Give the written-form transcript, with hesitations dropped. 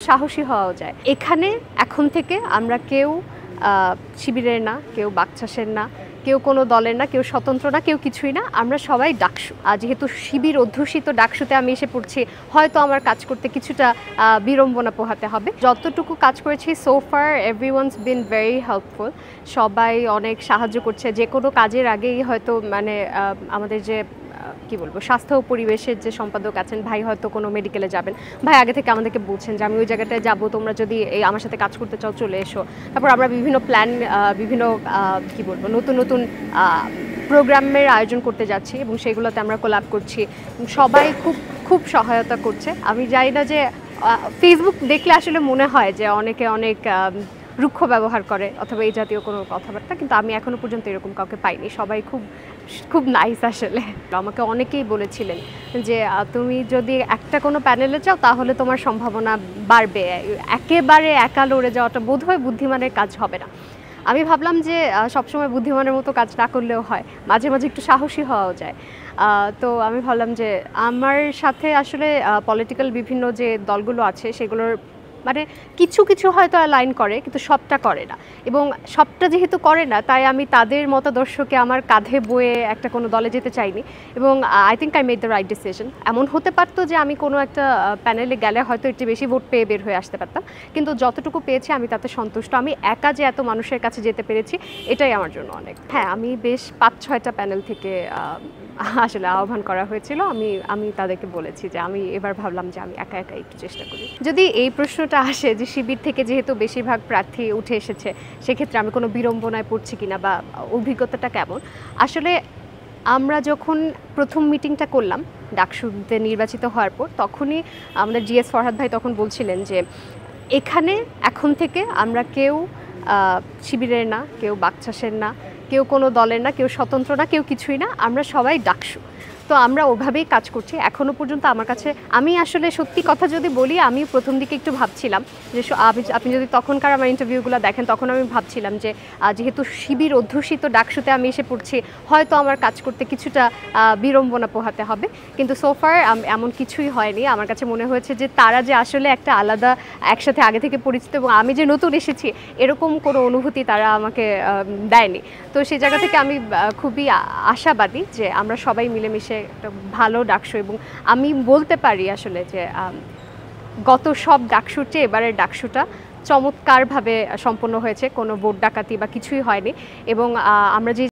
সাহসী হওয়াও যায়। এখানে এখন থেকে আমরা কেউ শিবিরের না, কেউ বাকচাষের না, কেউ কোনো দলের না, কেউ স্বতন্ত্র না, কেউ কিছুই না, আমরা সবাই ডাকসু। যেহেতু শিবির অধ্যুষিত ডাকসুতে আমি এসে পড়ছি, হয়তো আমার কাজ করতে কিছুটা বিড়ম্বনা পোহাতে হবে। যতটুকু কাজ করেছি so far everyone's been very helpful. সবাই অনেক সাহায্য করছে। যে কোনো কাজের আগেই হয়তো মানে আমাদের যে কি বলবো স্বাস্থ্য ও পরিবেশের যে সম্পাদক আছেন, ভাই হয়তো কোনো মেডিকেলে যাবেন, ভাই আগে থেকে আমাদেরকে বলছেন যে আমি ওই জায়গাটায় যাবো, তোমরা যদি এই আমার সাথে কাজ করতে চাও চলে এসো। তারপর আমরা বিভিন্ন প্ল্যান, বিভিন্ন কি বলবো নতুন নতুন প্রোগ্রামের আয়োজন করতে যাচ্ছি এবং সেগুলোতে আমরা কোলাব করছি। সবাই খুব খুব সহায়তা করছে। আমি জানি না যে ফেসবুক দেখলে আসলে মনে হয় যে অনেকে অনেক রুক্ষ ব্যবহার করে অথবা এই জাতীয় কোনো কথাবার্তা, কিন্তু আমি এখনো পর্যন্ত এরকম কাউকে পাইনি। সবাই খুব খুব নাইস আসলে। আমাকে অনেকেই বলেছিলেন যে তুমি যদি একটা কোনো প্যানেলে যাও তাহলে তোমার সম্ভাবনা বাড়বে, একেবারে একা লড়ে যাওয়াটা বোধহয় বুদ্ধিমানের কাজ হবে না। আমি ভাবলাম যে সবসময় বুদ্ধিমানের মতো কাজ না করলেও হয়, মাঝে মাঝে একটু সাহসী হওয়াও যায়। তো আমি ভাবলাম যে আমার সাথে আসলে পলিটিক্যাল বিভিন্ন যে দলগুলো আছে সেগুলোর মানে কিছু কিছু হয়তো অ্যালাইন করে, কিন্তু সবটা করে না। এবং সবটা যেহেতু করে না, তাই আমি তাদের মতাদর্শকে আমার কাঁধে বয়ে একটা কোনো দলে যেতে চাইনি। এবং I think I made the right decision. এমন হতে পারতো যে আমি কোনো একটা প্যানেলে গেলে হয়তো একটু বেশি ভোট পেয়ে বের হয়ে আসতে পারতাম, কিন্তু যতটুকু পেয়েছি আমি তাতে সন্তুষ্ট। আমি একা যে এত মানুষের কাছে যেতে পেরেছি এটাই আমার জন্য অনেক। হ্যাঁ, আমি বেশ 5-6টা প্যানেল থেকে আসলে আহ্বান করা হয়েছিল। আমি তাদেরকে বলেছি যে আমি এবার ভাবলাম যে আমি একা একা একটু চেষ্টা করি। যদি এই প্রশ্নটা আসে যে শিবির থেকে যেহেতু বেশিরভাগ প্রার্থী উঠে এসেছে, সেক্ষেত্রে আমি কোনো বিড়ম্বনায় পড়ছি কিনা বা অভিজ্ঞতাটা কেমন, আসলে আমরা যখন প্রথম মিটিংটা করলাম ডাকসুতে নির্বাচিত হওয়ার পর, তখনই আমাদের জিএস ফরহাদ ভাই তখন বলছিলেন যে এখানে এখন থেকে আমরা কেউ শিবিরের না, কেউ বাকচাষের না, কেউ কোনো দলের না, কেউ স্বতন্ত্র না, কেউ কিছুই না, আমরা সবাই ডাকসু। তো আমরা ওভাবেই কাজ করছি এখনও পর্যন্ত। আমার কাছে আমি আসলে সত্যি কথা যদি বলি, আমি প্রথম দিকে একটু ভাবছিলাম যে আপনি যদি তখনকার আমার ইন্টারভিউগুলো দেখেন, তখন আমি ভাবছিলাম যে যেহেতু শিবির অধ্যুষিত ডাকসুতে আমি এসে পড়ছি, হয়তো আমার কাজ করতে কিছুটা বিড়ম্বনা পোহাতে হবে। কিন্তু সোফার এমন কিছুই হয়নি। আমার কাছে মনে হয়েছে যে তারা যে আসলে একটা আলাদা একসাথে আগে থেকে পরিচিত এবং আমি যে নতুন এসেছি এরকম কোনো অনুভূতি তারা আমাকে দেয়নি। তো সেই জায়গা থেকে আমি খুবই আশাবাদী যে আমরা সবাই মিলেমিশে একটা ভালো ডাকসু, এবং আমি বলতে পারি আসলে যে গত সব ডাকসুর চেয়ে এবারের ডাকসুটা চমৎকারভাবে সম্পন্ন হয়েছে। কোনো ভোট ডাকাতি বা কিছুই হয়নি। এবং আমরা যে